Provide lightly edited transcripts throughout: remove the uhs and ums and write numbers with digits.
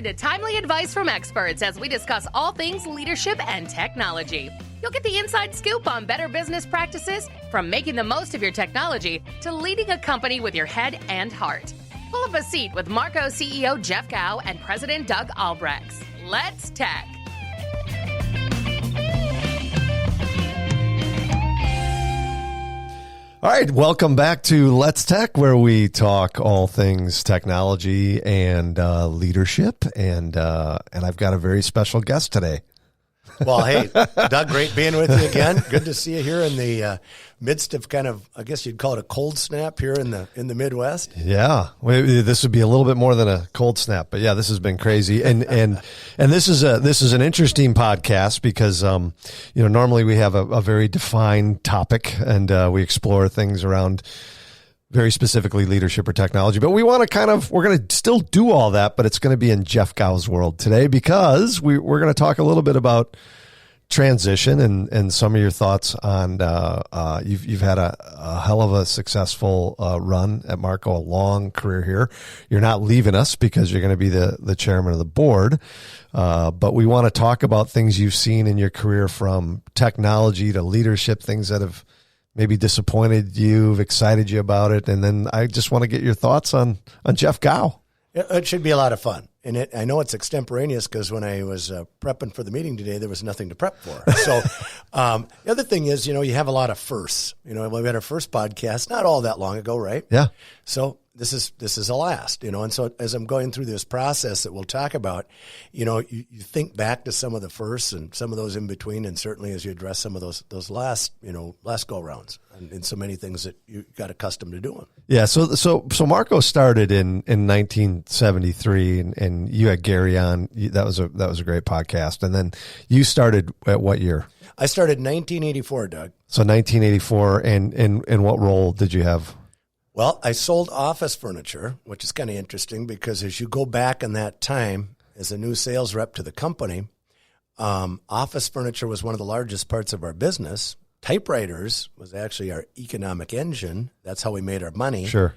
Listen to timely advice from experts as we discuss all things leadership and technology. You'll get the inside scoop on better business practices, from making the most of your technology to leading a company with your head and heart. Pull up a seat with Marco CEO Jeff Gau and President Doug Albrechts. Let's Tech. All right, welcome back to Let's Tech, where we talk all things technology and leadership, and I've got a very special guest today. Well, hey, Doug, great being with you again. Good to see you here in the midst of kind of, I guess you'd call it a cold snap here in the Midwest. Yeah, this would be a little bit more than a cold snap, but yeah, this has been crazy, and this is an interesting podcast because normally we have a very defined topic and we explore things around very specifically leadership or technology, but we want to we're going to still do all that, but it's going to be in Jeff Gau's world today because we're going to talk a little bit about transition and some of your thoughts on, you've had a hell of a successful run at Marco, a long career here. You're not leaving us because you're going to be the chairman of the board. But we want to talk about things you've seen in your career, from technology to leadership, things that have maybe disappointed you, excited you about it. And then I just want to get your thoughts on Jeff Gau. It should be a lot of fun. And I know it's extemporaneous because when I was prepping for the meeting today, there was nothing to prep for. So the other thing is, you have a lot of firsts. We had our first podcast not all that long ago, right? Yeah. So this is a last, and so as I'm going through this process that we'll talk about, you think back to some of the firsts and some of those in between, and certainly as you address some of those last go rounds and so many things that you got accustomed to doing. Yeah. So Marco started in 1973 and you had Gary on. That was a great podcast. And then you started at what year? I started in 1984, Doug. So 1984. And what role did you have? Well, I sold office furniture, which is kind of interesting because as you go back in that time as a new sales rep to the company, office furniture was one of the largest parts of our business. Typewriters was actually our economic engine. That's how we made our money. Sure.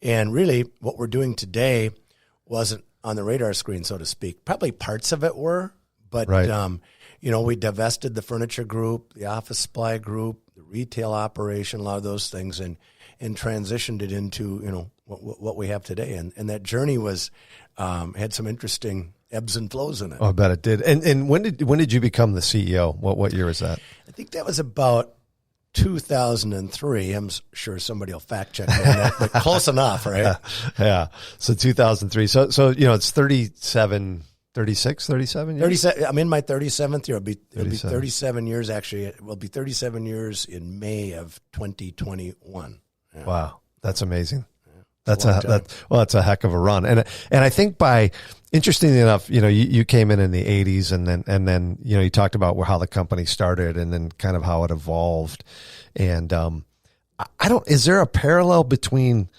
And really what we're doing today wasn't on the radar screen, so to speak. Probably parts of it were, but, right. We divested the furniture group, the office supply group, the retail operation, a lot of those things, and transitioned it into, what we have today. And that journey was, had some interesting ebbs and flows in it. Oh, I bet it did. And when did you become the CEO? What year was that? I think that was about 2003. I'm sure somebody will fact check me on that, but close enough, right? Yeah. So 2003. So it's 37 years? 37. I'm in my 37th year. It'll be 37 years, actually. It will be 37 years in May of 2021. Yeah. Wow. That's amazing. Yeah. That's a heck of a run. And I think interestingly enough, you came in the 80s and then you talked about how the company started and then kind of how it evolved. And is there a parallel between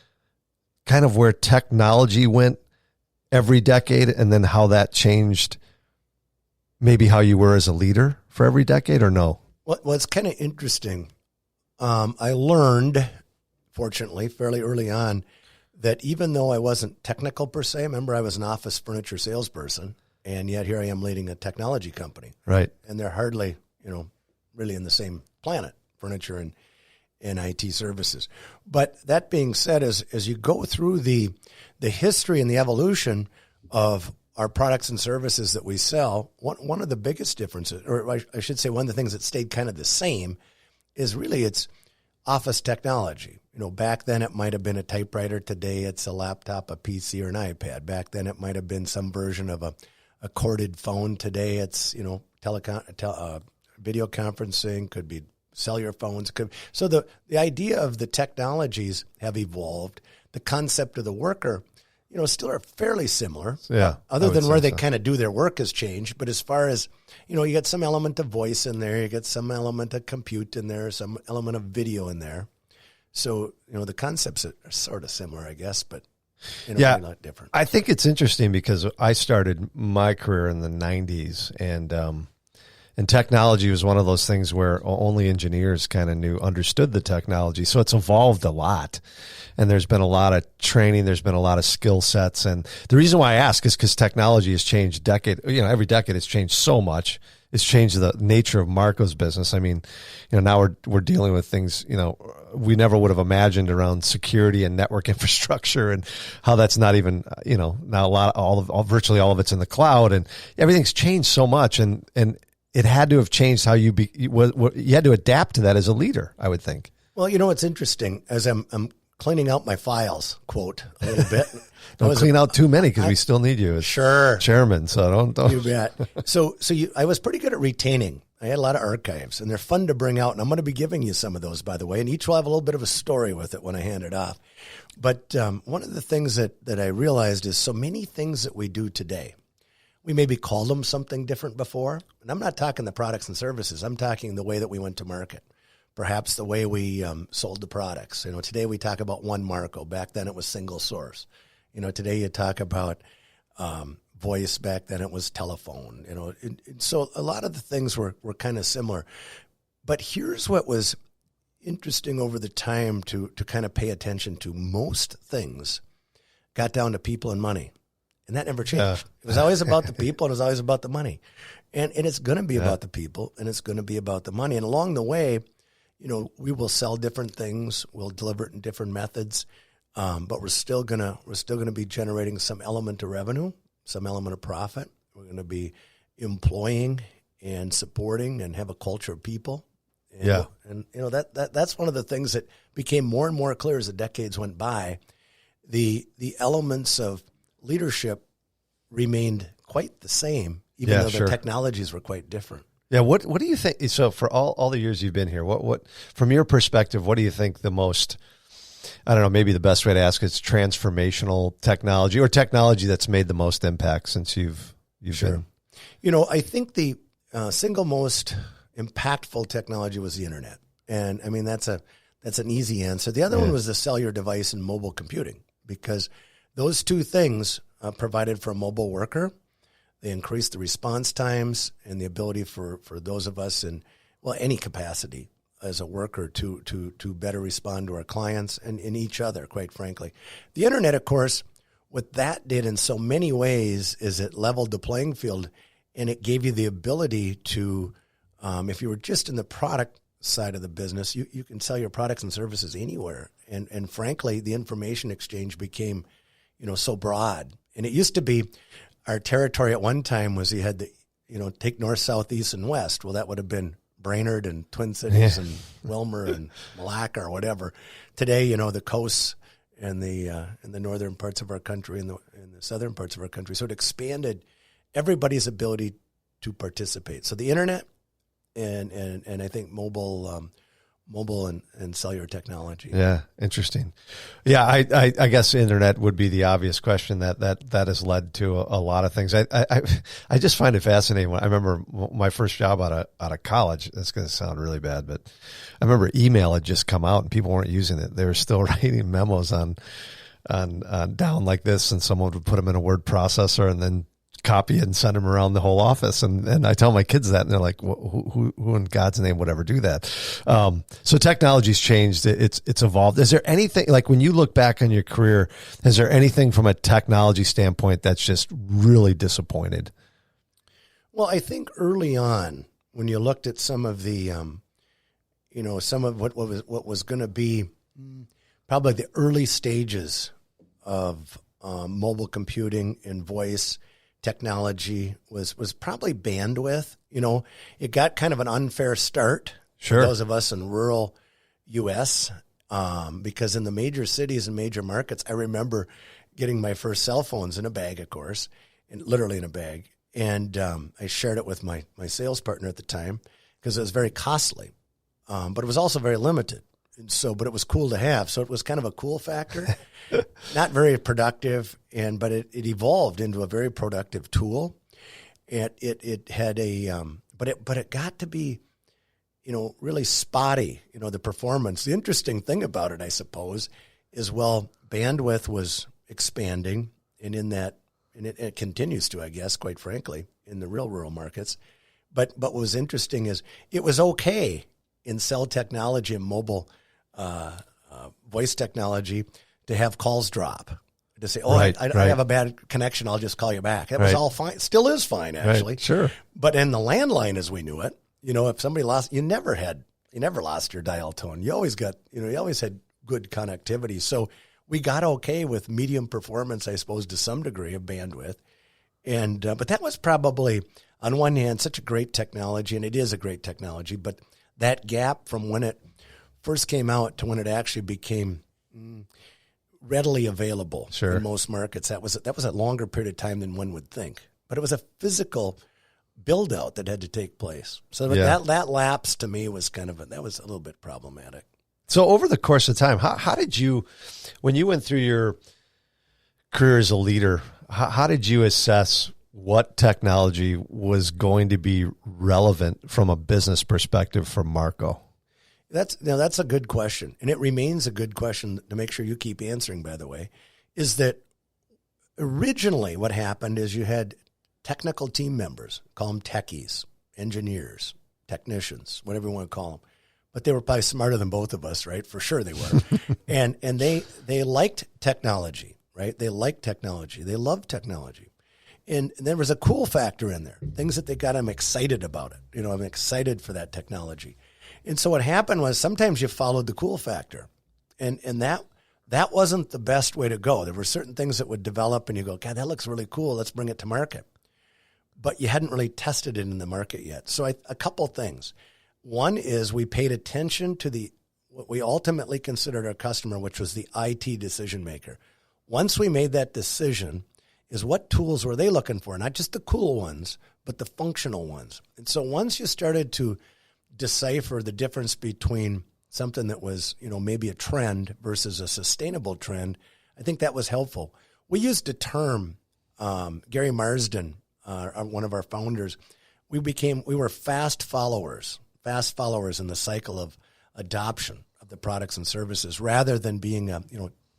kind of where technology went every decade and then how that changed maybe how you were as a leader for every decade, or no? Well, it's kind of interesting. I learned, fortunately, fairly early on, that even though I wasn't technical per se, remember I was an office furniture salesperson, and yet here I am leading a technology company. Right. And they're hardly, really in the same planet, furniture and IT services. But that being said, as you go through the history and the evolution of our products and services that we sell, one of the biggest differences, or I should say one of the things that stayed kind of the same, is really it's office technology. Back then it might have been a typewriter. Today it's a laptop, a PC, or an iPad. Back then it might have been some version of a corded phone. Today it's, video conferencing, could be cellular phones. So the idea of the technologies have evolved. The concept of the worker, still are fairly similar. Yeah. Other than where they kind of do their work has changed. But as far as, you get some element of voice in there, you get some element of compute in there, some element of video in there. So, the concepts are sort of similar, I guess, but a lot different. I think it's interesting because I started my career in the 90s and And technology was one of those things where only engineers kind of understood the technology. So it's evolved a lot. And there's been a lot of training. There's been a lot of skill sets. And the reason why I ask is because technology has changed every decade it's changed so much. It's changed the nature of Marco's business. I mean, now we're dealing with things, we never would have imagined around security and network infrastructure and how that's not even, now virtually all of it's in the cloud and everything's changed so much. And it had to have changed how you had to adapt to that as a leader, I would think. Well, it's interesting as I'm cleaning out my files, quote, a little bit. Don't clean out too many because we still need you as chairman. So don't. You bet. I was pretty good at retaining. I had a lot of archives, and they're fun to bring out. And I'm going to be giving you some of those, by the way. And each will have a little bit of a story with it when I hand it off. But one of the things that I realized is so many things that we do today, we maybe called them something different before. And I'm not talking the products and services. I'm talking the way that we went to market. Perhaps the way we sold the products. Today we talk about one Marco. Back then it was single source. Today you talk about voice. Back then it was telephone. So a lot of the things were kind of similar. But here's what was interesting over the time to kind of pay attention to. Most things got down to people and money. And that never changed. It was always about the people and it was always about the money. And it's going to be about the people and it's going to be about the money. And along the way, we will sell different things. We'll deliver it in different methods, but we're still gonna be generating some element of revenue, some element of profit. We're gonna be employing and supporting and have a culture of people. And that's one of the things that became more and more clear as the decades went by. The elements of leadership remained quite the same, even though the technologies were quite different. Yeah, what do you think? So for all the years you've been here, what from your perspective, what do you think the most? I don't know. Maybe the best way to ask is transformational technology or technology that's made the most impact since you've been. I think the single most impactful technology was the internet, and I mean that's an easy answer. The other one was the cellular device and mobile computing, because those two things provided for a mobile worker. They increased the response times and the ability for those of us in, any capacity as a worker to better respond to our clients and in each other, quite frankly. The internet, of course, what that did in so many ways is it leveled the playing field and it gave you the ability to, if you were just in the product side of the business, you can sell your products and services anywhere. And frankly, the information exchange became, so broad. And it used to be, our territory at one time was you had to, take north, south, east, and west. Well, that would have been Brainerd and Twin Cities and Wilmer and Malacca or whatever. Today, the coasts and the northern parts of our country and the southern parts of our country. So it expanded everybody's ability to participate. So the internet and I think mobile and cellular technology. Yeah, interesting. Yeah, I guess internet would be the obvious question that has led to a lot of things. I just find it fascinating. I remember my first job out of college. That's going to sound really bad, but I remember email had just come out and people weren't using it. They were still writing memos on down like this, and someone would put them in a word processor and then copy and send them around the whole office. And I tell my kids that, and they're like, who in God's name would ever do that? So technology's changed. It's evolved. Is there anything, like when you look back on your career, is there anything from a technology standpoint that's just really disappointed? Well, I think early on, when you looked at some of the, some of what was going to be probably the early stages of mobile computing and voice technology was probably bandwidth. It got kind of an unfair start for those of us in rural U.S. Because in the major cities and major markets, I remember getting my first cell phones in a bag, of course, and literally in a bag. And I shared it with my sales partner at the time because it was very costly, but it was also very limited. But it was cool to have. So it was kind of a cool factor, not very productive, but it evolved into a very productive tool. And it had but it got to be, really spotty, the performance. The interesting thing about it, I suppose, is bandwidth was expanding, and it continues to, I guess, quite frankly, in the real rural markets. But what was interesting is it was okay in cell technology and mobile voice technology to have calls drop. To say, I have a bad connection, I'll just call you back. That was all fine. Still is fine, actually. Right. Sure. But in the landline as we knew it, if somebody lost, you never lost your dial tone. You always got, you always had good connectivity. So we got okay with medium performance, I suppose, to some degree of bandwidth. And but that was probably, on one hand, such a great technology, and it is a great technology, but that gap from when it first came out to when it actually became readily available in most markets, that was a longer period of time than one would think. But it was a physical build-out that had to take place. So that lapse to me was that was a little bit problematic. So over the course of time, how did you, when you went through your career as a leader, how did you assess what technology was going to be relevant from a business perspective for Marco? That's a good question, and it remains a good question to make sure you keep answering, by the way, is that originally what happened is you had technical team members, call them techies, engineers, technicians, whatever you want to call them, but they were probably smarter than both of us, right? For sure they were. and they liked technology, right? They liked technology. They loved technology. And there was a cool factor in there, things that they got them excited about it. I'm excited for that technology. And so what happened was sometimes you followed the cool factor, and that wasn't the best way to go. There were certain things that would develop, and you go, God, that looks really cool. Let's bring it to market. But you hadn't really tested it in the market yet. So a couple things. One is we paid attention to what we ultimately considered our customer, which was the IT decision maker. Once we made that decision, is what tools were they looking for? Not just the cool ones, but the functional ones. And so once you started to decipher the difference between something that was, maybe a trend versus a sustainable trend, I think that was helpful. We used a term, Gary Marsden, one of our founders, we were fast followers in the cycle of adoption of the products and services, rather than being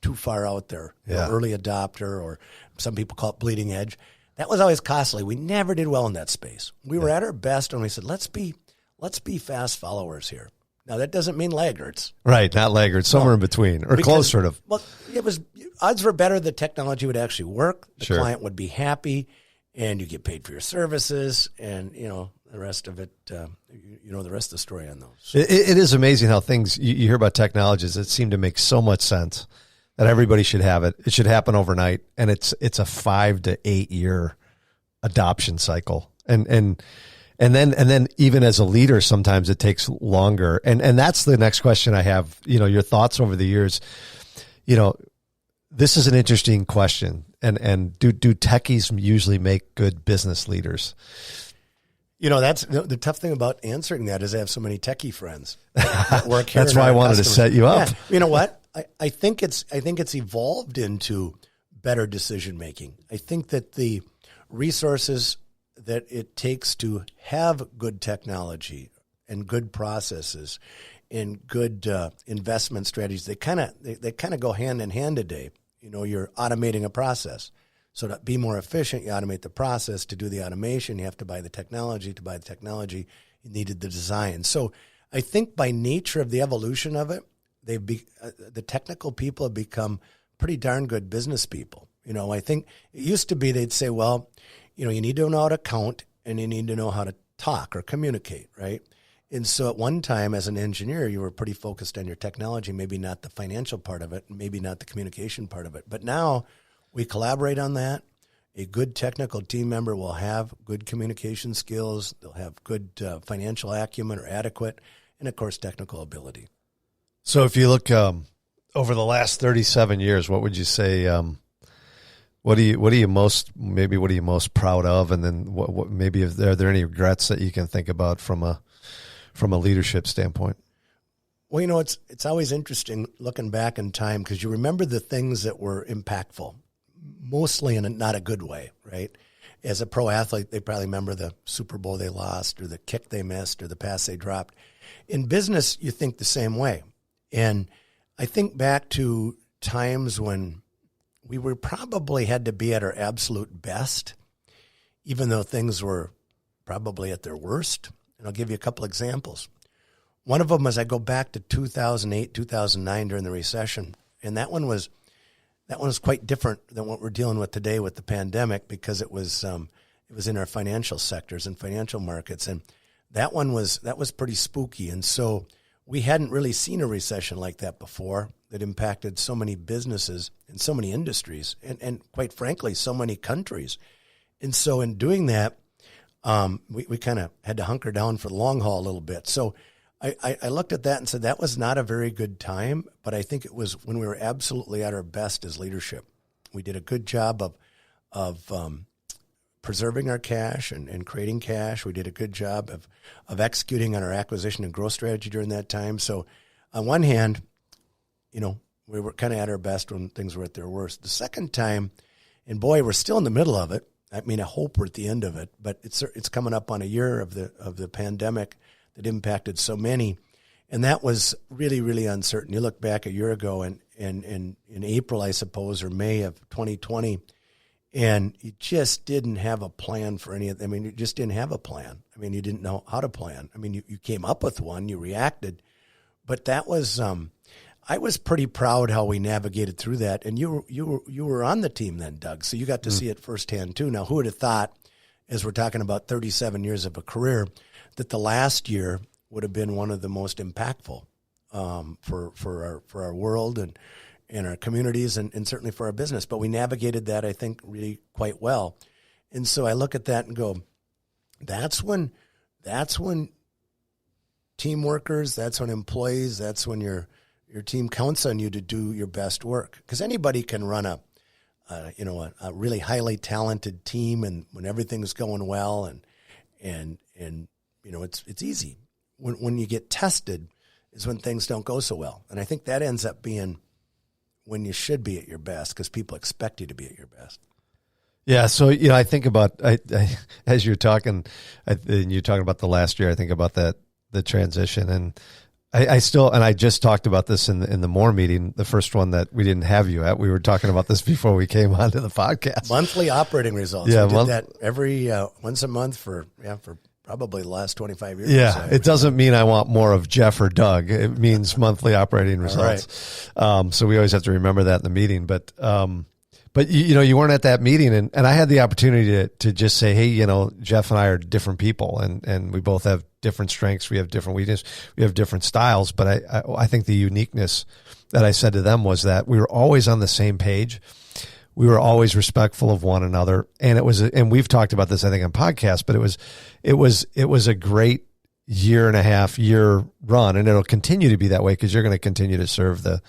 too far out there, early adopter, or some people call it bleeding edge. That was always costly. We never did well in that space. We were at our best when we said, let's be fast followers here. Now, that doesn't mean laggards. Right, not laggards, somewhere in between, or close, sort of. Well, odds were better the technology would actually work, the client would be happy, and you get paid for your services, and, the rest of it, the rest of the story on those. It is amazing how things, you hear about technologies that seem to make so much sense that everybody should have it. It should happen overnight, and it's a 5 to 8 year adoption cycle. And then even as a leader, sometimes it takes longer. And that's the next question I have, your thoughts over the years. This is an interesting question. And do techies usually make good business leaders? That's the tough thing about answering that is I have so many techie friends that work here. That's why I wanted to set you up. Yeah. You know what? I think it's evolved into better decision making. I think that the resources that it takes to have good technology and good processes and good investment strategies, they kind of go hand in hand today. You're automating a process. So to be more efficient, you automate the process. To do the automation, you have to buy the technology. To buy the technology, you needed the design. So I think by nature of the evolution of it, the technical people have become pretty darn good business people. I think it used to be they'd say, well, you need to know how to count and you need to know how to talk or communicate, right? And so at one time as an engineer, you were pretty focused on your technology, maybe not the financial part of it, maybe not the communication part of it. But now we collaborate on that. A good technical team member will have good communication skills. They'll have good financial acumen or adequate, and of course, technical ability. So if you look over the last 37 years, what would you say? What are you most proud of, and then what maybe are there any regrets that you can think about from a leadership standpoint? Well, it's always interesting looking back in time because you remember the things that were impactful, mostly in not a good way, right? As a pro athlete, they probably remember the Super Bowl they lost or the kick they missed or the pass they dropped. In business, you think the same way. And I think back to times when we were probably had to be at our absolute best, even though things were probably at their worst. And I'll give you a couple examples. One of them is I go back to 2008, 2009 during the recession, and that one was quite different than what we're dealing with today with the pandemic, because it was in our financial sectors and financial markets, and that was pretty spooky. And so we hadn't really seen a recession like that before that impacted so many businesses and so many industries and quite frankly, so many countries. And so in doing that, we kind of had to hunker down for the long haul a little bit. So I looked at that and said that was not a very good time, but I think it was when we were absolutely at our best as leadership. We did a good job of preserving our cash and creating cash. We did a good job of executing on our acquisition and growth strategy during that time. So on one hand, we were kind of at our best when things were at their worst. The second time, and boy, we're still in the middle of it. I mean, I hope we're at the end of it, but it's coming up on a year of the pandemic that impacted so many, and that was really, really uncertain. You look back a year ago, and in April, I suppose, or May of 2020, and you just didn't have a plan for any of them. I mean, you just didn't have a plan. I mean, you didn't know how to plan. I mean, you came up with one, you reacted, but that was I was pretty proud how we navigated through that. And you were on the team then, Doug, so you got to see it firsthand too. Now, who would have thought, as we're talking about 37 years of a career, that the last year would have been one of the most impactful for our world and our communities and certainly for our business. But we navigated that, I think, really quite well. And so I look at that and go, that's when team workers, that's when employees, that's when your team counts on you to do your best work. Because anybody can run a really highly talented team, and when everything's going well and it's easy. When you get tested is when things don't go so well. And I think that ends up being when you should be at your best, because people expect you to be at your best. Yeah. So, I think about, as you're talking, and you're talking about the last year, I think about the transition, and I just talked about this in the Moore meeting, the first one that we didn't have you at. We were talking about this before we came onto the podcast. Monthly operating results. Yeah, we did that every once a month for probably the last 25 years. Yeah, it doesn't mean I want more of Jeff or Doug. It means monthly operating results. Right. So we always have to remember that in the meeting. But you weren't at that meeting, and I had the opportunity to just say, hey, Jeff and I are different people, and we both have different strengths. We have different weaknesses. We have different styles. But I think the uniqueness that I said to them was that we were always on the same page. We were always respectful of one another, and and we've talked about this, I think, on podcasts. But it was a great year and a half run, and it'll continue to be that way because you're going to continue to serve the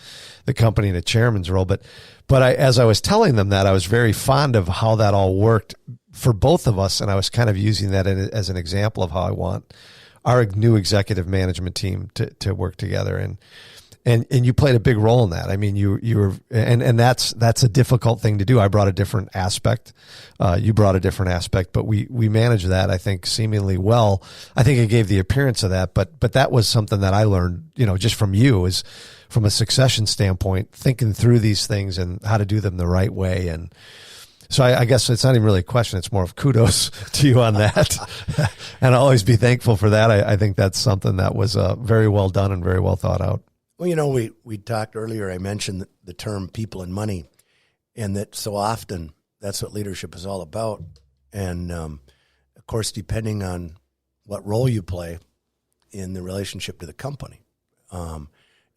company in a chairman's role. But as I was telling them that, I was very fond of how that all worked for both of us, and I was kind of using that as an example of how I want our new executive management team to work together. And you played a big role in that. I mean, you were, and that's a difficult thing to do. I brought a different aspect. You brought a different aspect, but we managed that, I think, seemingly well. I think it gave the appearance of that, but that was something that I learned, just from you, is from a succession standpoint, thinking through these things and how to do them the right way. And so I guess it's not even really a question. It's more of kudos to you on that. And I'll always be thankful for that. I think that's something that was very well done and very well thought out. Well, we talked earlier, I mentioned the term people and money, and that so often that's what leadership is all about. And, of course, depending on what role you play in the relationship to the company.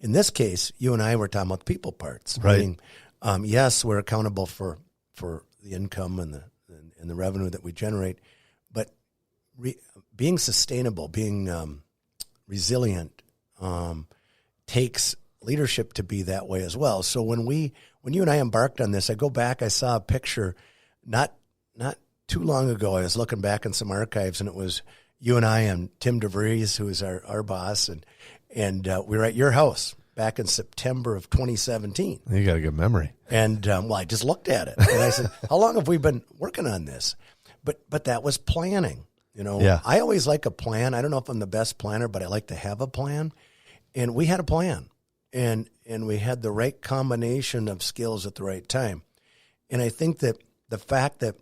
In this case, you and I were talking about the people parts. Right. Meaning, yes, we're accountable for the income and the revenue that we generate, but being sustainable, being resilient, takes leadership to be that way as well. So when you and I embarked on this, I go back, I saw a picture not too long ago. I was looking back in some archives, and it was you and I and Tim DeVries, who is our boss, and we were at your house back in September of 2017. You got a good memory. And I just looked at it, and I said, "How long have we been working on this?" But that was planning. Yeah. I always like a plan. I don't know if I'm the best planner, but I like to have a plan. And we had a plan, and we had the right combination of skills at the right time. And I think that the fact that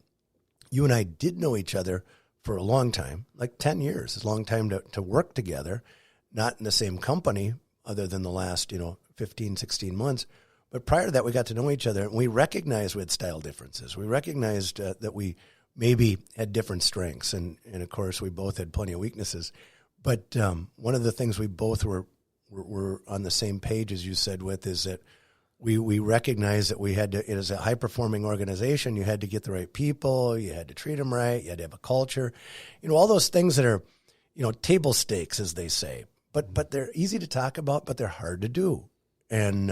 you and I did know each other for a long time, like 10 years, is a long time to work together, not in the same company other than the last, 15, 16 months. But prior to that, we got to know each other, and we recognized we had style differences. We recognized that we maybe had different strengths, and of course, we both had plenty of weaknesses. But one of the things we both were on the same page, as you said, with is that we recognized that we had to, as a high-performing organization, you had to get the right people, you had to treat them right, you had to have a culture, all those things that are, table stakes, as they say. But they're easy to talk about, but they're hard to do. And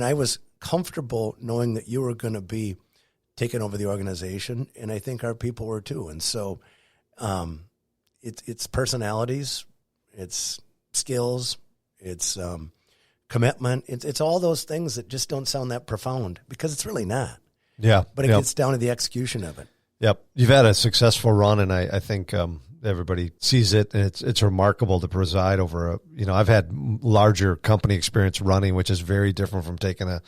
I was comfortable knowing that you were going to be taking over the organization, and I think our people were too. And so it's personalities, it's skills, it's commitment. It's all those things that just don't sound that profound, because it's really not. Yeah. But it gets down to the execution of it. Yep. You've had a successful run, and I think everybody sees it, and it's remarkable to preside over I've had larger company experience running, which is very different from taking a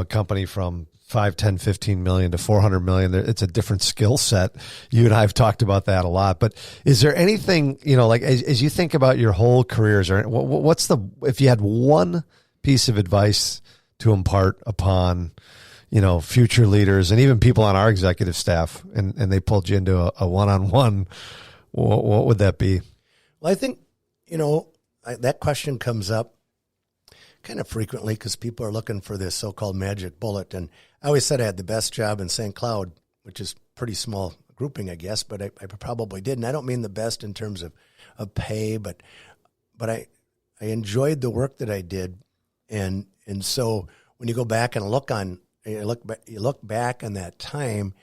company from 5, 10, 15 million to 400 million. It's a different skill set. You and I have talked about that a lot. But is there anything, like as you think about your whole careers, or if you had one piece of advice to impart upon, future leaders and even people on our executive staff, and they pulled you into a one-on-one, what would that be? Well, I think, that question comes up kind of frequently because people are looking for this so-called magic bullet. And I always said I had the best job in St. Cloud, which is pretty small grouping, I guess, but I probably did. And I don't mean the best in terms of pay, but I enjoyed the work that I did. And so when you go back and you look back on that time,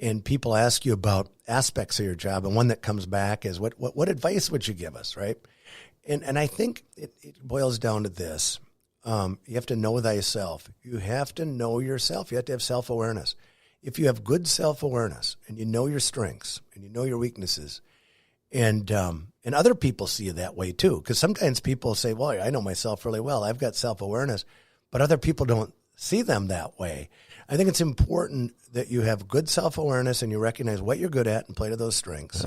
and people ask you about aspects of your job, and one that comes back is what advice would you give us, right? And I think it boils down to this. You have to know thyself. You have to know yourself. You have to have self-awareness. If you have good self-awareness, and you know your strengths, and you know your weaknesses, and other people see you that way too, because sometimes people say, well, I know myself really well. I've got self-awareness, but other people don't see them that way. I think it's important that you have good self-awareness, and you recognize what you're good at and play to those strengths,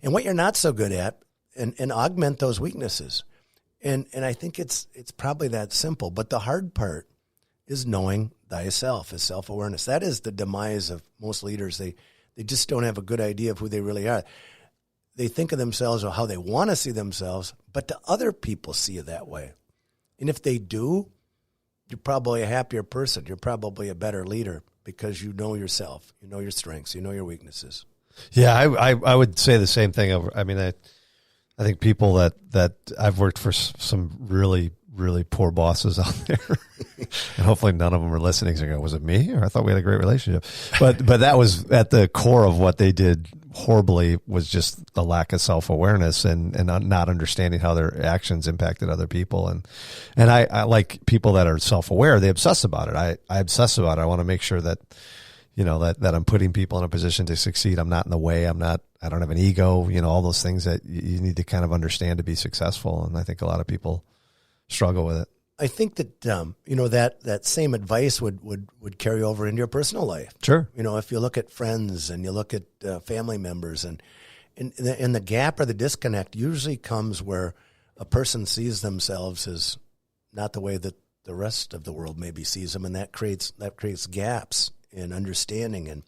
and what you're not so good at, and augment those weaknesses. And I think it's probably that simple. But the hard part is knowing thyself, is self-awareness. That is the demise of most leaders. They just don't have a good idea of who they really are. They think of themselves or how they want to see themselves, but the other people see you that way. And if they do, you're probably a happier person. You're probably a better leader because you know yourself. You know your strengths. You know your weaknesses. Yeah, I would say the same thing. I think people that I've worked for some really, really poor bosses out there, and hopefully none of them are listening. So, was it me, or I thought we had a great relationship? But that was at the core of what they did horribly, was just the lack of self-awareness and not understanding how their actions impacted other people. And I like people that are self-aware. They obsess about it. I obsess about it. I want to make sure that that I'm putting people in a position to succeed. I'm not in the way. I don't have an ego, all those things that you need to kind of understand to be successful. And I think a lot of people struggle with it. I think that, that same advice would carry over into your personal life. Sure. If you look at friends and you look at family members, and the gap or the disconnect usually comes where a person sees themselves as not the way that the rest of the world maybe sees them. And that creates gaps in understanding and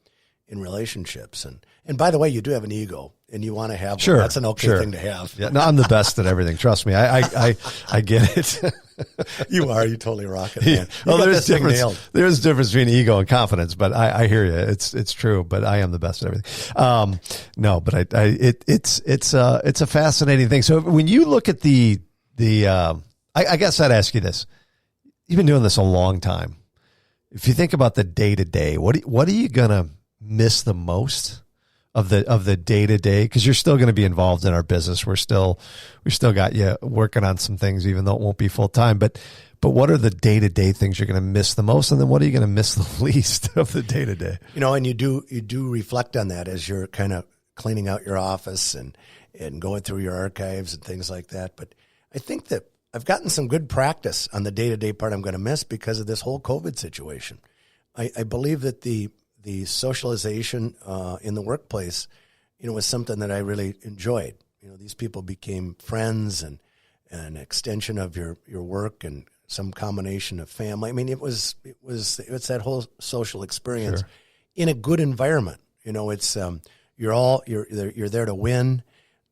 in relationships. And by the way, you do have an ego, and you want to have sure, one. That's an okay thing to have. Yeah, no, I'm the best at everything. Trust me. I get it. You are. You totally rock it, man. Well, there's a difference between ego and confidence, but I hear you. It's true, but I am the best at everything. No, but it's a fascinating thing. So when you look at I guess I'd ask you this. You've been doing this a long time. If you think about the day-to-day, what are you going to miss the most of the day-to-day? Because you're still going to be involved in our business. We still got you working on some things, even though it won't be full-time. But what are the day-to-day things you're going to miss the most? And then what are you going to miss the least of the day-to-day? And you do reflect on that as you're kind of cleaning out your office and going through your archives and things like that. But I think that I've gotten some good practice on the day-to-day part I'm going to miss because of this whole COVID situation. I believe that the socialization in the workplace, was something that I really enjoyed. These people became friends and an extension of your work and some combination of family. I mean, it's that whole social experience in a good environment. It's you're there to win.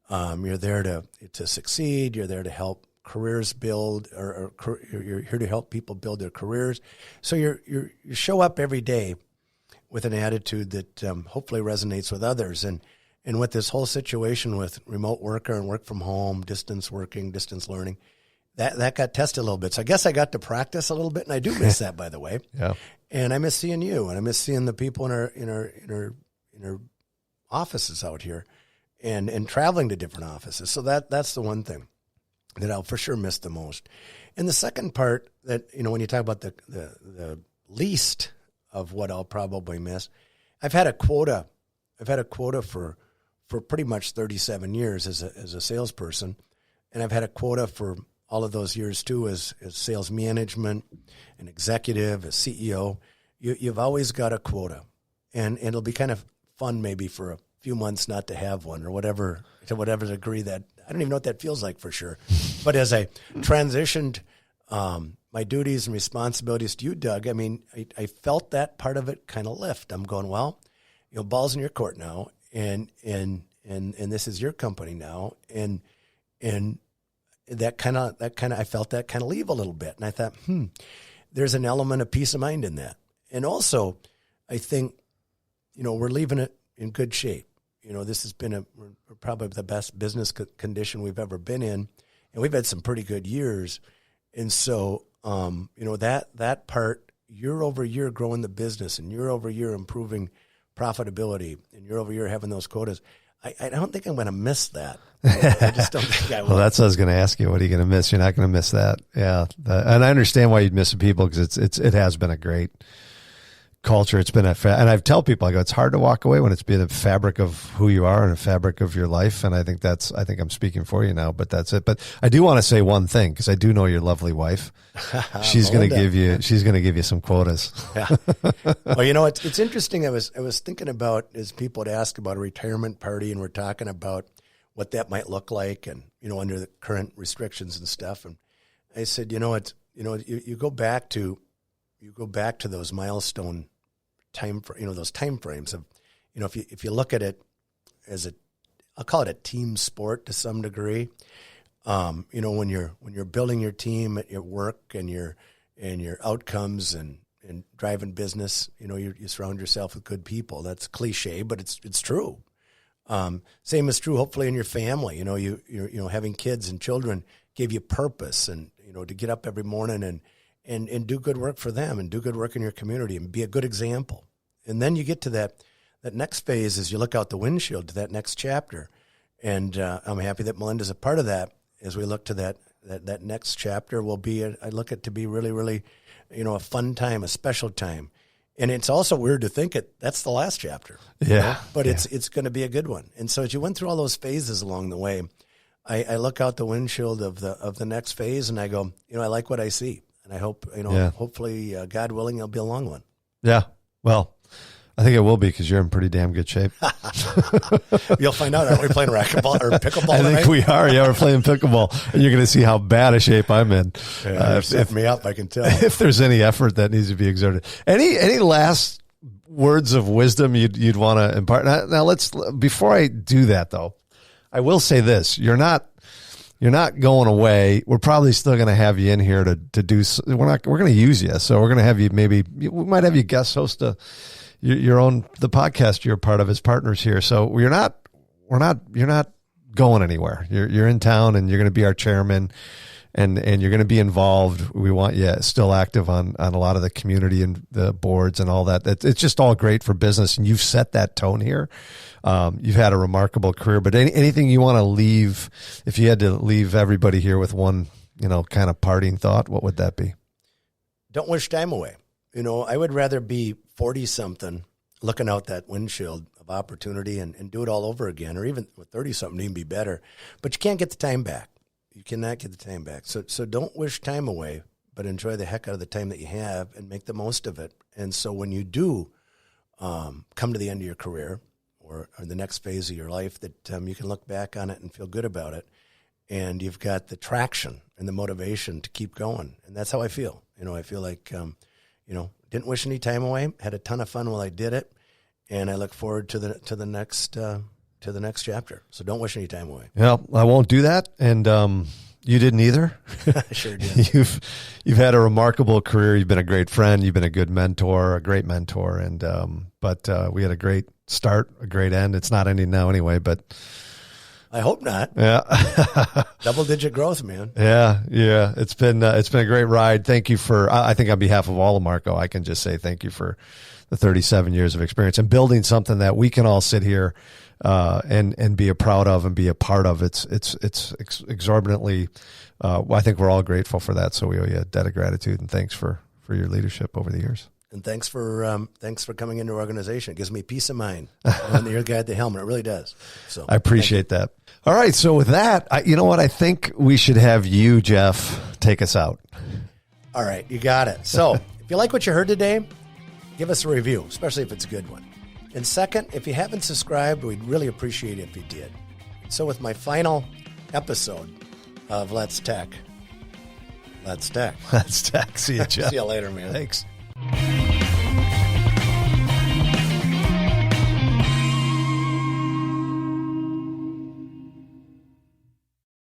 You're there to succeed. You're there to help careers build, or you're here to help people build their careers. So you show up every day with an attitude that hopefully resonates with others. And with this whole situation with remote worker and work from home, distance working, distance learning, that got tested a little bit. So I guess I got to practice a little bit, and I do miss that, by the way. Yeah. And I miss seeing you, and I miss seeing the people in our offices out here, and traveling to different offices. So that's the one thing that I'll for sure miss the most. And the second part that, when you talk about the least of what I'll probably miss, I've had a quota for pretty much 37 years as a salesperson. And I've had a quota for all of those years too, as sales management, an executive, a CEO. You've always got a quota, and it'll be kind of fun maybe for a few months not to have one, or whatever, to whatever degree that, I don't even know what that feels like for sure. But as I transitioned my duties and responsibilities to you, Doug, I mean, I felt that part of it kind of lift. I'm going, well, ball's in your court now, and this is your company now, and that kind of I felt that kind of leave a little bit, and I thought, there's an element of peace of mind in that, and also I think, we're leaving it in good shape. This has been probably the best business condition we've ever been in, and we've had some pretty good years, and so that part, year over year growing the business, and year over year improving profitability, and year over year having those quotas, I don't think I'm going to miss that. I just don't think I will. Well, that's what I was going to ask you. What are you going to miss? You're not going to miss that. Yeah. And I understand why you'd miss the people, because it has been a great culture. It's been and I tell people, I go, it's hard to walk away when it's been a fabric of who you are and a fabric of your life. And I think I'm speaking for you now, but that's it. But I do want to say one thing, because I do know your lovely wife. She's going to give you some quotas. Yeah. Well, it's interesting. I was thinking about, as people would ask about a retirement party, and we're talking about what that might look like, and, under the current restrictions and stuff. And I said, you go back to those milestone those time frames of, if you look at it as I'll call it a team sport to some degree. When you're building your team at your work, and your outcomes and driving business, you surround yourself with good people. That's cliche, but it's true. Same is true, hopefully, in your family. You're having kids and children give you purpose, and, to get up every morning and do good work for them, and do good work in your community, and be a good example. And then you get to that next phase, as you look out the windshield to that next chapter. And I'm happy that Melinda's a part of that. As we look to that next chapter, will be, I look at to be really, really, a fun time, a special time. And it's also weird to think that's the last chapter. Yeah. But it's going to be a good one. And so as you went through all those phases along the way, I look out the windshield of the next phase, and I go, I like what I see. And I hope, hopefully, God willing, it'll be a long one. Yeah. Well, I think it will be, because you're in pretty damn good shape. You'll find out. Aren't we playing racquetball or pickleball I tonight? think we are. Yeah, we're playing pickleball. And you're going to see how bad a shape I'm in. Yeah, you're setting me up, I can tell. If there's any effort that needs to be exerted. Any last words of wisdom you'd want to impart? Now before I do that, though, I will say this. You're not going away. We're probably still going to have you in here to do. We're going to use you. So we're going to have you, we might have you guest host the podcast you're a part of as partners here. So you're not going anywhere. You're in town, and you're going to be our chairman, and you're going to be involved. We want you still active on a lot of the community and the boards and all that. It's just all great for business, and you've set that tone here. You've had a remarkable career, but anything you want to leave, if you had to leave everybody here with one, kind of parting thought, what would that be? Don't wish time away. I would rather be 40-something looking out that windshield of opportunity and do it all over again, or even with 30-something, even be better. But you can't get the time back. You cannot get the time back. So don't wish time away, but enjoy the heck out of the time that you have and make the most of it. And so when you do come to the end of your career, or the next phase of your life that you can look back on it and feel good about it. And you've got the traction and the motivation to keep going. And that's how I feel. I feel like, didn't wish any time away, had a ton of fun while I did it. And I look forward to the next chapter. So don't wish any time away. Yeah, I won't do that. And, you didn't either. I sure did. You've had a remarkable career. You've been a great friend. You've been a good mentor, a great mentor. And, but we had a great start, a great end. It's not ending now anyway, but I hope not. Yeah. Double-digit growth, man. Yeah. It's been a great ride. Thank you I think on behalf of all of Marco, I can just say thank you for the 37 years of experience and building something that we can all sit here and be proud of and be a part of. It's exorbitantly. I think we're all grateful for that. So we owe you a debt of gratitude and thanks for your leadership over the years. And thanks for coming into our organization. It gives me peace of mind knowing that you're the guy at the helm. It really does. So I appreciate that. All right. So with that, you know what? I think we should have you, Jeff, take us out. All right. You got it. So if you like what you heard today, give us a review, especially if it's a good one. And second, if you haven't subscribed, we'd really appreciate it if you did. So with my final episode of Let's Tech. See you, Jeff. See you later, man. Thanks.